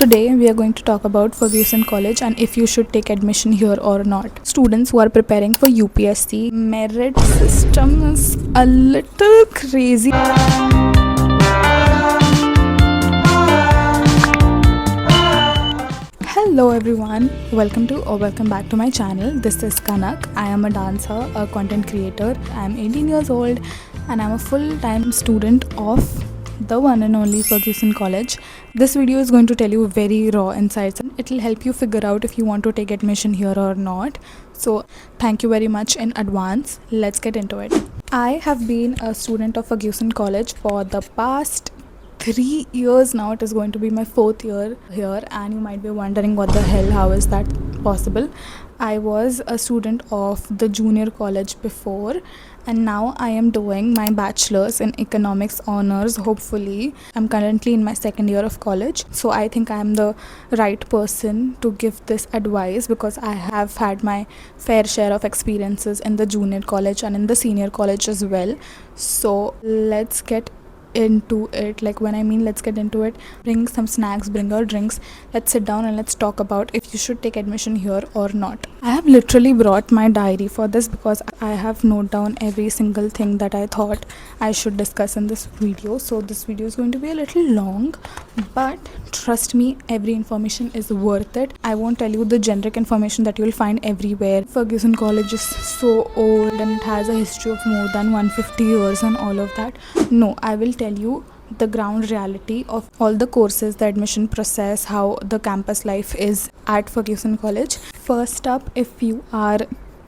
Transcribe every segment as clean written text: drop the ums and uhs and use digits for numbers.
Today we are going to talk about Fergusson College and if you should take admission here or not. Students who are preparing for UPSC, merit system is a little crazy. Hello everyone, welcome back to my channel. This is Kanak. I am a dancer, a content creator. I am 18 years old and I am a full-time student of the one and only Fergusson College. This video is going to tell you very raw insights and it will help you figure out if you want to take admission here or not. So thank you very much in advance. Let's get into it. I have been a student of Fergusson College for the past 3 years now. It is going to be my 4th year here and you might be wondering what the hell, how is that possible? I was a student of the junior college before and now I am doing my bachelor's in economics honors. Hopefully I'm currently in my 2nd year of college, so I think I am the right person to give this advice because I have had my fair share of experiences in the junior college and in the senior college as well. So let's get into it. Like when I mean let's get into it, bring some snacks, bring your drinks, let's sit down and let's talk about if you should take admission here or not. I have literally brought my diary for this because I have noted down every single thing that I thought I should discuss in this video. So this video is going to be a little long, but trust me, every information is worth it. I won't tell you the generic information that you'll find everywhere. Fergusson College is so old and it has a history of more than 150 years and all of that. No, I will tell you the ground reality of all the courses, the admission process, how the campus life is at Fergusson College. First up, if you are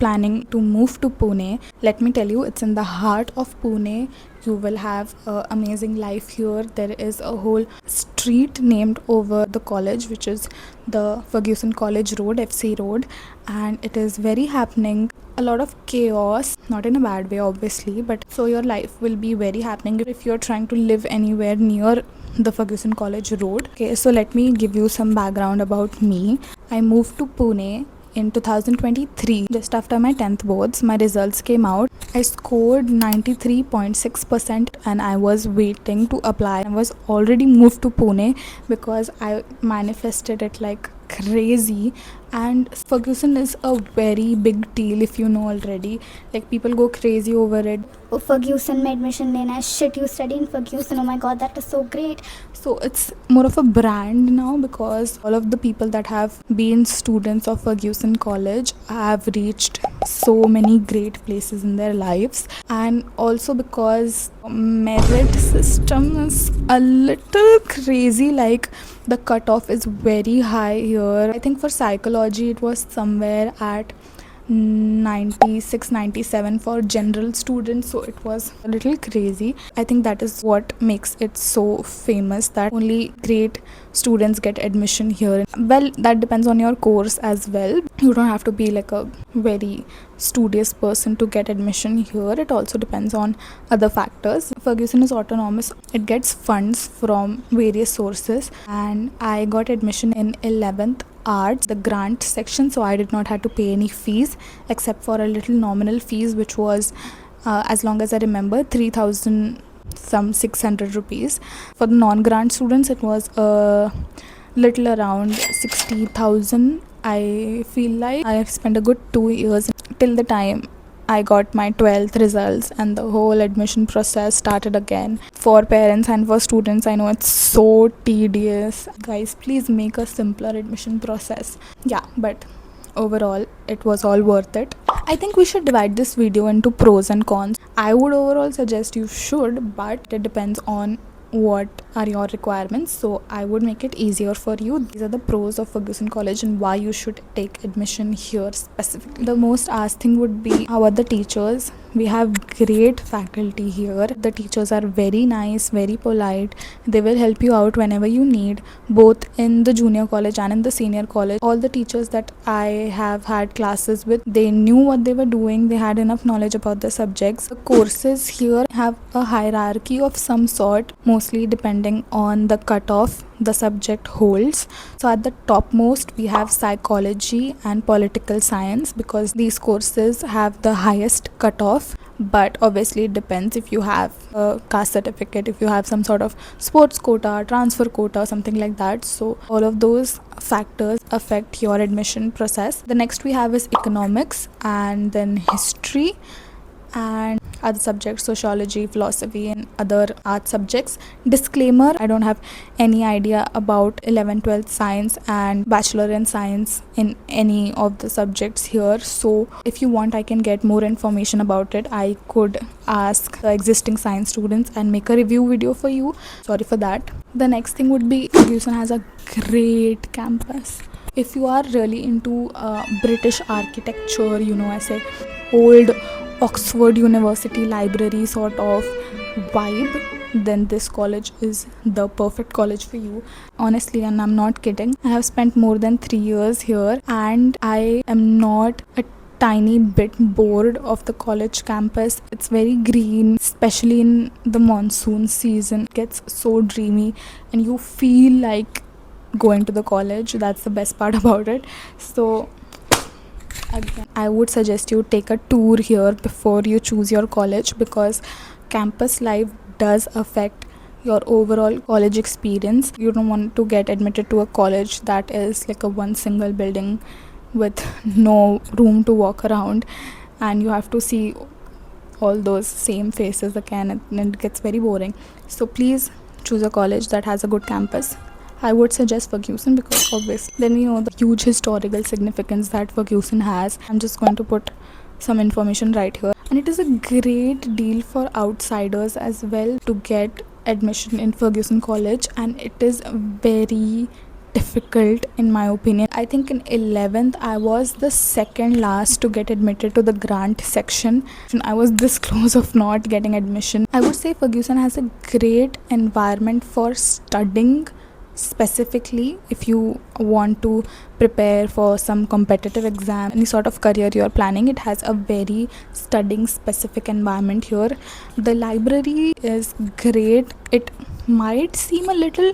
planning to move to Pune, let me tell you, it's in the heart of Pune. You will have an amazing life here. There is a whole street named over the college, which is the Fergusson College Road, FC Road, and it is very happening. A lot of chaos, not in a bad way obviously, but so your life will be very happening if you're trying to live anywhere near the Fergusson College Road. Okay, so let me give you some background about me. I moved to Pune in 2023, just after my 10th boards. My results came out. I scored 93.6% and I was waiting to apply. I was already moved to Pune because I manifested it like crazy, and Fergusson is a very big deal if you know already. Like people go crazy over it. Oh, Fergusson में admission लेना है. Shit, you study in Fergusson. Oh my god, that is so great. So it's more of a brand now because all of the people that have been students of Fergusson College have reached so many great places in their lives, and also because merit system is a little crazy. Like the cutoff is very high here. I think for psychology it was somewhere at 96, 97 for general students, so it was a little crazy. I think that is what makes it so famous, that only great students get admission here. Well, that depends on your course as well. You don't have to be like a very studious person to get admission here. It also depends on other factors. Fergusson is autonomous. It gets funds from various sources, and I got admission in 11th arts, the grant section, so I did not have to pay any fees except for a little nominal fees, which was as long as I remember 3,600 rupees. For the non-grant students it was a little around 60,000. I feel like I have spent a good 2 years till the time I got my 12th results and the whole admission process started again. For parents and for students, I know it's so tedious. Guys, please make a simpler admission process. Yeah, but overall it was all worth it. I think we should divide this video into pros and cons. I would overall suggest you should, but it depends on what are your requirements, so I would make it easier for you. These are the pros of Fergusson College and why you should take admission here specifically. The most asked thing would be, how are the teachers? We have great faculty here. The teachers are very nice, very polite. They will help you out whenever you need, both in the junior college and in the senior college. All the teachers that I have had classes with, they knew what they were doing. They had enough knowledge about the subjects. The courses here have a hierarchy of some sort, mostly depending on the cutoff the subject holds. So at the topmost we have psychology and political science because these courses have the highest cutoff. but obviously it depends if you have a caste certificate, if you have some sort of sports quota, transfer quota, something like that. So all of those factors affect your admission process. The next we have is economics, and then history, and other subjects, sociology, philosophy, and other art subjects. Disclaimer, I don't have any idea about 11th 12th science and bachelor in science in any of the subjects here, so if you want I can get more information about it. I could ask the existing science students and make a review video for you. Sorry for that. The next thing would be Fergusson has a great campus. If you are really into British architecture, I say old Oxford University library sort of vibe, then this college is the perfect college for you. Honestly, and I'm not kidding, I have spent more than 3 years here and I am not a tiny bit bored of the college campus. It's very green, especially in the monsoon season. It gets so dreamy and you feel like going to the college. That's the best part about it. So again, I would suggest you take a tour here before you choose your college, because campus life does affect your overall college experience. You don't want to get admitted to a college that is like a one single building with no room to walk around and you have to see all those same faces again, and it gets very boring. So please choose a college that has a good campus. I would suggest Fergusson because obviously then we know the huge historical significance that Fergusson has. I'm just going to put some information right here, and it is a great deal for outsiders as well to get admission in Fergusson College, and it is very difficult in my opinion. I think in 11th I was the second last to get admitted to the grant section, and I was this close of not getting admission. I would say Fergusson has a great environment for studying. Specifically, if you want to prepare for some competitive exam, any sort of career you're planning, it has a very studying specific environment here. The library is great. It might seem a little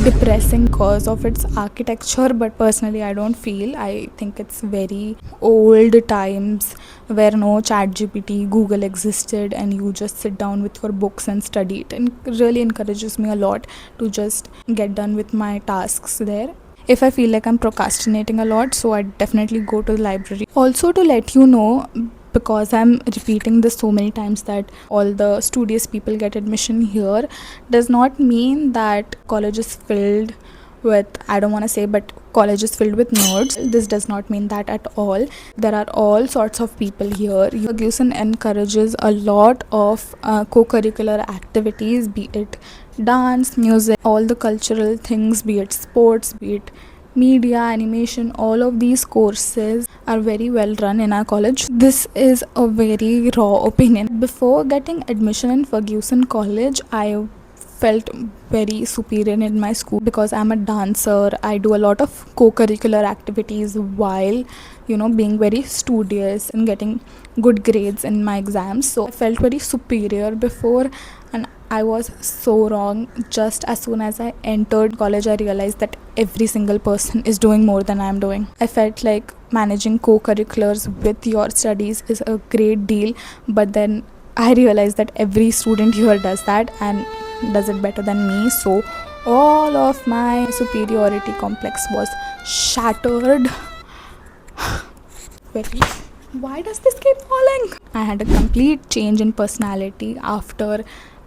depressing because of its architecture, but personally I don't feel. I think it's very old times where no chat GPT, Google existed, and you just sit down with your books and study it, and really encourages me a lot to just get done with my tasks there. If I feel like I'm procrastinating a lot, so I definitely go to the library. Also, to let you know, because I'm repeating this so many times, that all the studious people get admission here does not mean that college is filled with, I don't want to say, but college is filled with nerds. This does not mean that at all. There are all sorts of people here. Fergusson encourages a lot of co-curricular activities, be it dance, music, all the cultural things, be it sports, be it media, animation. All of these courses are very well run in our college. This is a very raw opinion. Before getting admission in Fergusson College, I felt very superior in my school because I'm a dancer. I do a lot of co-curricular activities while being very studious and getting good grades in my exams. So I felt very superior before, and I was so wrong. Just as soon as I entered college, I realized that every single person is doing more than I'm doing. I felt like managing co-curriculars with your studies is a great deal, but then I realized that every student here does that and does it better than me. So all of my superiority complex was shattered. Why does this keep falling? I had a complete change in personality after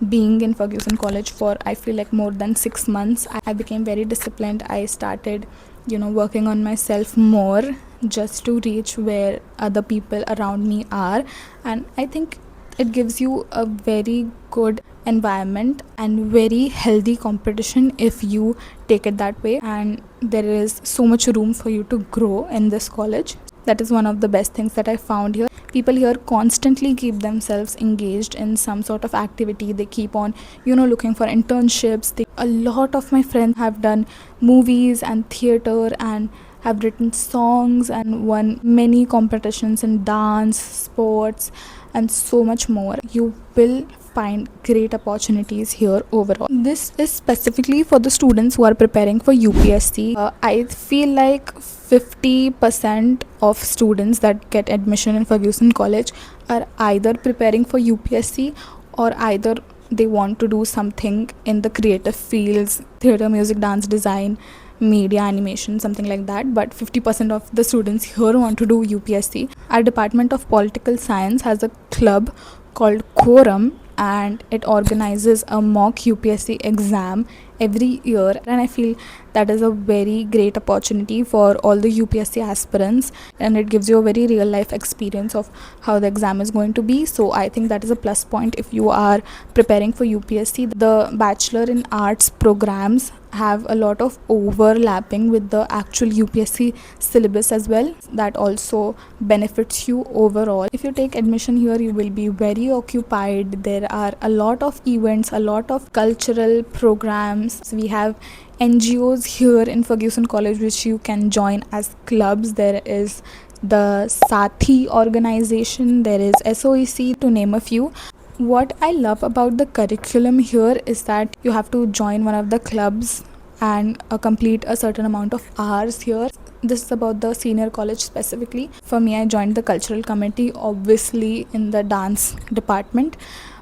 being in Fergusson College for, I feel like, more than 6 months. I became very disciplined. I started working on myself more just to reach where other people around me are, and I think it gives you a very good environment and very healthy competition if you take it that way, and there is so much room for you to grow in this college. That is one of the best things that I found here. People here constantly keep themselves engaged in some sort of activity. They keep on looking for internships. A lot of my friends have done movies and theater and have written songs and won many competitions in dance, sports, and so much more. You will find great opportunities here overall. This is specifically for the students who are preparing for UPSC. I feel like 50% of students that get admission in Fergusson College are either preparing for UPSC or either they want to do something in the creative fields, theatre, music, dance, design, media, animation, something like that. But 50% of the students here want to do UPSC. Our Department of Political Science has a club called Quorum, and it organizes a mock UPSC exam every year, and I feel that is a very great opportunity for all the UPSC aspirants, and it gives you a very real life experience of how the exam is going to be. So I think that is a plus point if you are preparing for UPSC. The Bachelor in Arts programs have a lot of overlapping with the actual UPSC syllabus as well. That also benefits you overall. If you take admission here, you will be very occupied. There are a lot of events, a lot of cultural programs. We have NGOs here in Fergusson College which you can join as clubs. There is the Sathi organization, there is SOEC, to name a few. What I love about the curriculum here is that you have to join one of the clubs and complete a certain amount of hours here. This is about the senior college specifically. For me, I joined the cultural committee, obviously in the dance department,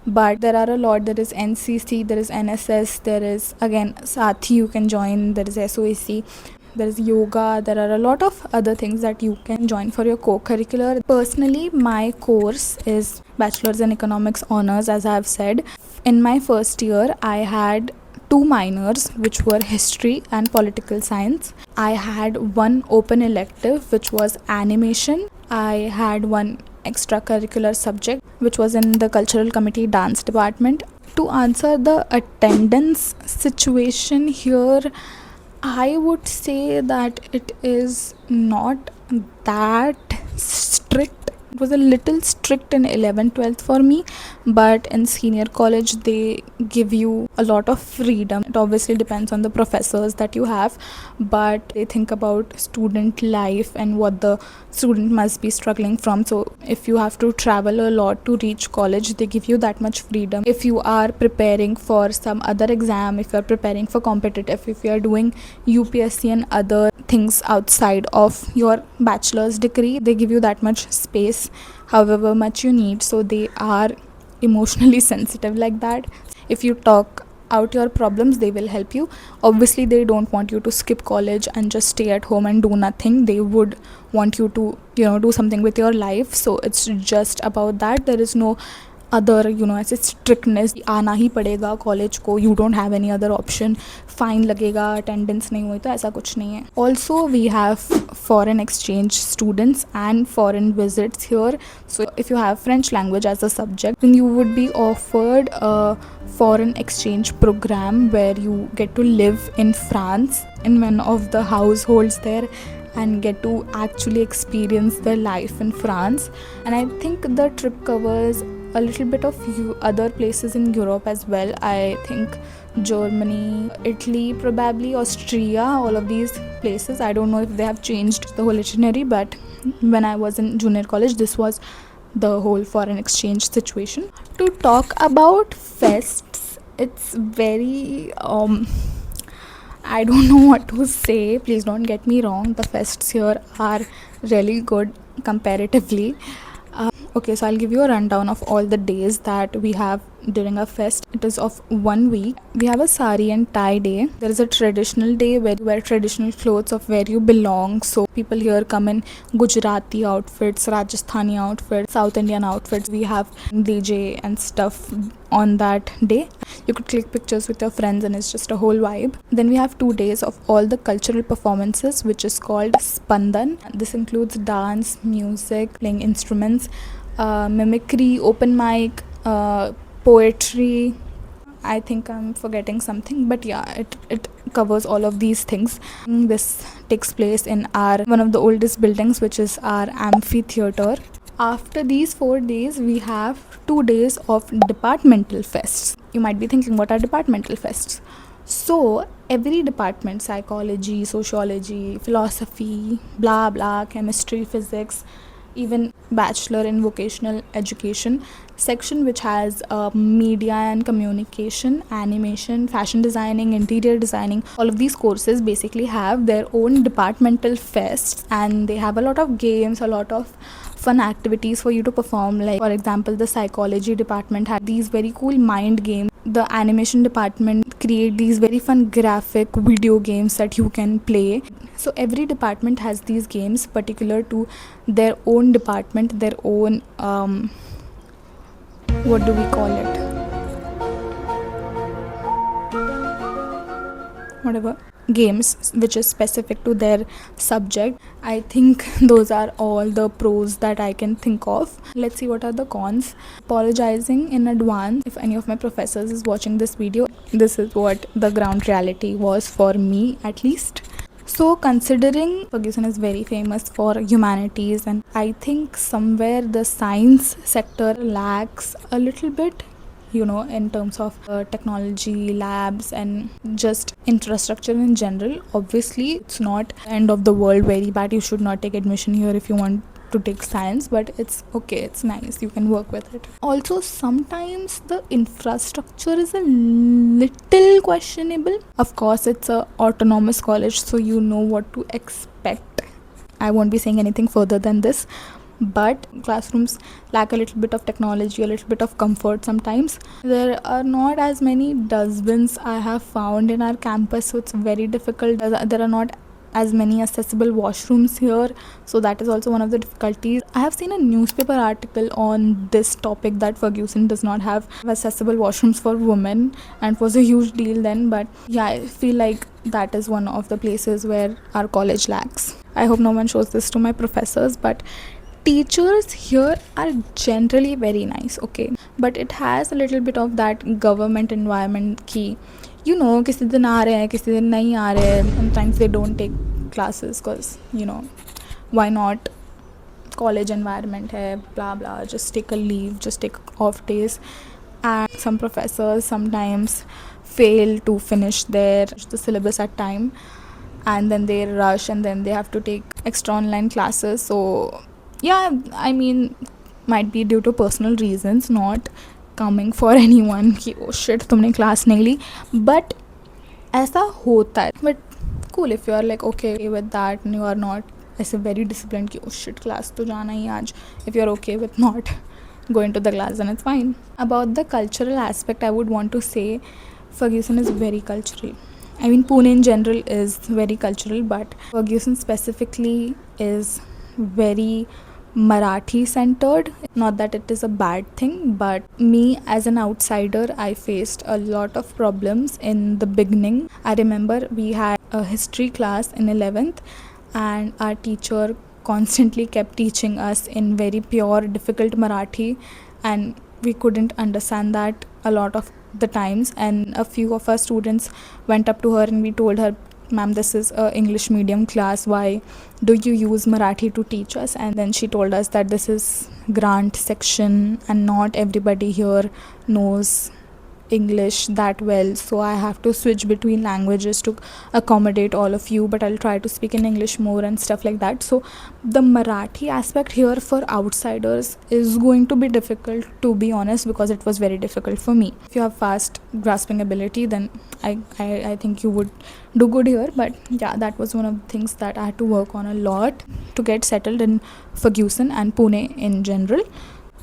but there are a lot. There is NCC, there is NSS, there is again Sathi you can join, there is SOEC, there is yoga, there are a lot of other things that you can join for your co-curricular. Personally, my course is Bachelor's in Economics Honours, as I have said. In my first year, I had 2 minors, which were history and political science. I had one open elective, which was animation. I had one extracurricular subject, which was in the cultural committee dance department. To answer the attendance situation here, I would say that it is not that strict. It was a little strict in 11th, 12th for me, but in senior college they give you a lot of freedom. It obviously depends on the professors that you have, but they think about student life and what the student must be struggling from. So if you have to travel a lot to reach college, they give you that much freedom. If you are preparing for some other exam, if you are preparing for competitive, if you are doing UPSC and other things outside of your bachelor's degree, they give you that much space, however much you need. So they are emotionally sensitive like that. If you talk out your problems, they will help you. Obviously they don't want you to skip college and just stay at home and do nothing. They would want you to do something with your life. So it's just about that. There is no other ऐसे strictness, आना ही पड़ेगा college को, you don't have any other option, fine लगेगा attendance नहीं हुई, तो ऐसा कुछ नहीं है. Also we have foreign exchange students and foreign visits here. So if you have French language as a subject, then you would be offered a foreign exchange program where you get to live in France in one of the households there and get to actually experience the life in France. And I think the trip covers a little bit of other places in Europe as well. I think Germany, Italy, probably Austria, all of these places. I don't know if they have changed the whole itinerary, but when I was in junior college, this was the whole foreign exchange situation. To talk about fests, it's very I don't know what to say. Please don't get me wrong. The fests here are really good comparatively. Okay, so I'll give you a rundown of all the days that we have during our fest. It is of 1 week. We have a sari and tie day. There is a traditional day where you wear traditional clothes of where you belong. So people here come in Gujarati outfits, Rajasthani outfits, South Indian outfits. We have DJ and stuff on that day. You could click pictures with your friends and it's just a whole vibe. Then we have 2 days of all the cultural performances, which is called Spandan. This includes dance, music, playing instruments, mimicry, open mic, poetry. I think I'm forgetting something, but yeah, it covers all of these things. This takes place in one of the oldest buildings, which is our amphitheater. After these 4 days, we have 2 days of departmental fests. You might be thinking, what are departmental fests? So every department, psychology, sociology, philosophy, blah blah, chemistry, physics, even bachelor in vocational education section, which has media and communication, animation, fashion designing, interior designing. All of these courses basically have their own departmental fests, and they have a lot of games, a lot of fun activities for you to perform. Like for example, the psychology department had these very cool mind games. The animation department create these very fun graphic video games that you can play. So every department has these games particular to their own department, their own what do we call it, whatever games which is specific to their subject. I think those are all the pros that I can think of. Let's see what are the cons. Apologizing in advance if any of my professors is watching this video. This is what the ground reality was for me, at least. So considering Fergusson is very famous for humanities, and I think somewhere the science sector lacks a little bit, in terms of technology labs and just infrastructure in general. Obviously it's not end of the world, very bad, you should not take admission here if you want to take science, but it's okay, it's nice, you can work with it. Also sometimes the infrastructure is a little questionable. Of course it's a autonomous college, so you know what to expect. I won't be saying anything further than this, but classrooms lack a little bit of technology, a little bit of comfort sometimes. There are not as many dustbins I have found in our campus, so it's very difficult. There are not as many accessible washrooms here, so that is also one of the difficulties. I have seen a newspaper article on this topic that Fergusson does not have accessible washrooms for women, and it was a huge deal then. But yeah, I feel like that is one of the places where our college lacks. I hope no one shows this to my professors, but teachers here are generally very nice, okay, but it has a little bit of that government environment ki, किसी दिन आ रहे हैं, किसी दिन नहीं आ रहे हैं. Sometimes they don't take classes because, why not, college environment hai, blah blah, just take a leave, just take off days. And some professors sometimes fail to finish the syllabus at time, and then they rush, and then they have to take extra online classes. So yeah, I mean, might be due to personal reasons, not coming for anyone कि oh shit तुमने class नहीं ली, but ऐसा होता है. But cool if you are like okay with that and you are not ऐसे very disciplined कि oh shit class तो जाना ही आज. If you are okay with not going to the class, then it's fine. About the cultural aspect, I would want to say Fergusson is very cultural. I mean, Pune in general is very cultural, but Fergusson specifically is very Marathi centered. Not that it is a bad thing, but me as an outsider, I faced a lot of problems in the beginning. I remember we had a history class in 11th, and our teacher constantly kept teaching us in very pure, difficult Marathi, and we couldn't understand that a lot of the times. And a few of our students went up to her and we told her, ma'am, this is a English medium class, why do you use Marathi to teach us? And then she told us that this is grant section and not everybody here knows English that well, so I have to switch between languages to accommodate all of you, but I'll try to speak in English more and stuff like that. So the Marathi aspect here for outsiders is going to be difficult, to be honest, because it was very difficult for me. If you have fast grasping ability, then I think you would do good here. But yeah, that was one of the things that I had to work on a lot to get settled in Fergusson and Pune in general.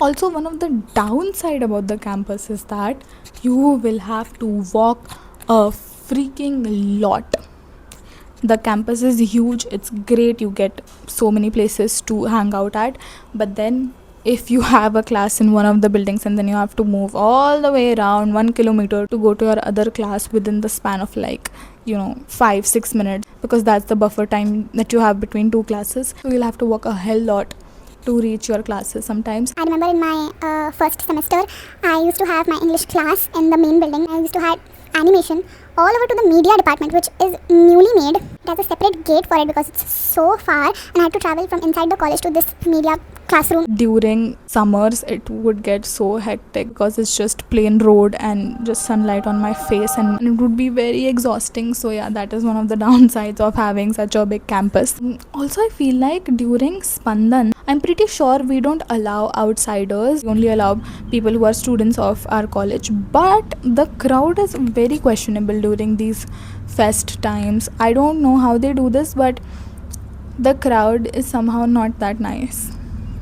Also, one of the downside about the campus is that you will have to walk a freaking lot. The campus is huge, it's great, you get so many places to hang out at, but then if you have a class in one of the buildings and then you have to move all the way around 1 kilometer to go to your other class within the span of 5-6 minutes, because that's the buffer time that you have between two classes, so you'll have to walk a hell lot to reach your classes sometimes. I remember in my first semester, I used to have my English class in the main building. I used to have animation all over to the media department, which is newly made. It has a separate gate for it because it's so far, and I had to travel from inside the college to this media classroom. During summers it would get so hectic because it's just plain road and just sunlight on my face, and it would be very exhausting. So yeah, that is one of the downsides of having such a big campus. Also, I feel like during Spandan, I'm pretty sure we don't allow outsiders. We only allow people who are students of our college, but the crowd is very questionable during these fest times. I don't know how they do this, but the crowd is somehow not that nice.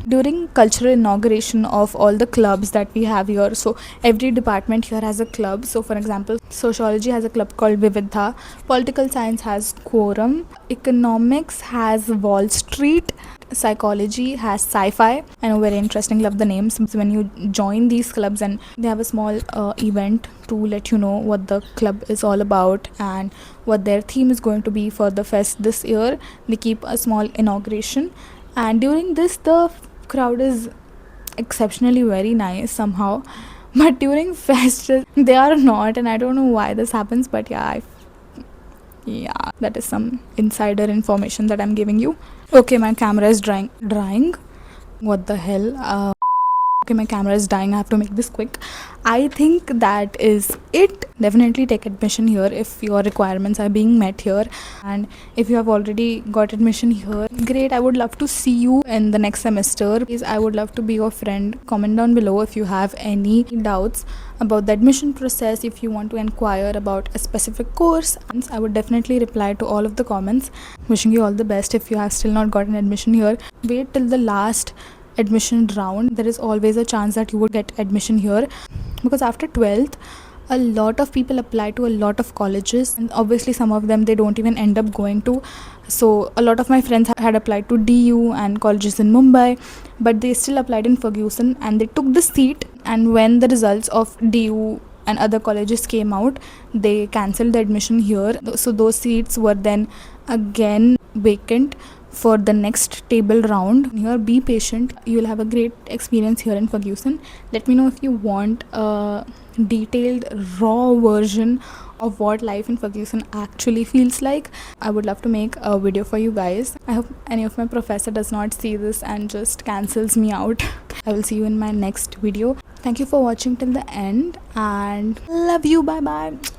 During cultural inauguration of all the clubs that we have here, so every department here has a club. So for example, sociology has a club called Vividha, political science has Quorum, economics has Wall Street, psychology has Sci-Fi. I know, very interesting, love the names. So when you join these clubs, and they have a small event to let you know what the club is all about and what their theme is going to be for the fest this year. They keep a small inauguration, and during this the crowd is exceptionally very nice somehow, but during fest they are not, and I don't know why this happens. But yeah, that is some insider information that I'm giving you. Okay, my camera is drying. What the hell? Okay, my camera is dying. I have to make this quick. I think that is it. Definitely take admission here if your requirements are being met here, and if you have already got admission here, great. I would love to see you in the next semester. Please, I would love to be your friend. Comment down below if you have any doubts about the admission process, if you want to inquire about a specific course. I would definitely reply to all of the comments. Wishing you all the best. If you have still not gotten admission here, wait till the last admission round. There is always a chance that you would get admission here, because after 12th a lot of people apply to a lot of colleges, and obviously some of them they don't even end up going to. So a lot of my friends had applied to DU and colleges in Mumbai, but they still applied in Fergusson and they took the seat, and when the results of DU and other colleges came out, they cancelled the admission here. So those seats were then again vacant for the next table round. Here, be patient. You'll have a great experience here in Fergusson. Let me know if you want a detailed raw version of what life in Fergusson actually feels like. I would love to make a video for you guys. I hope any of my professor does not see this and just cancels me out. I will see you in my next video. Thank you for watching till the end, and love you. Bye bye.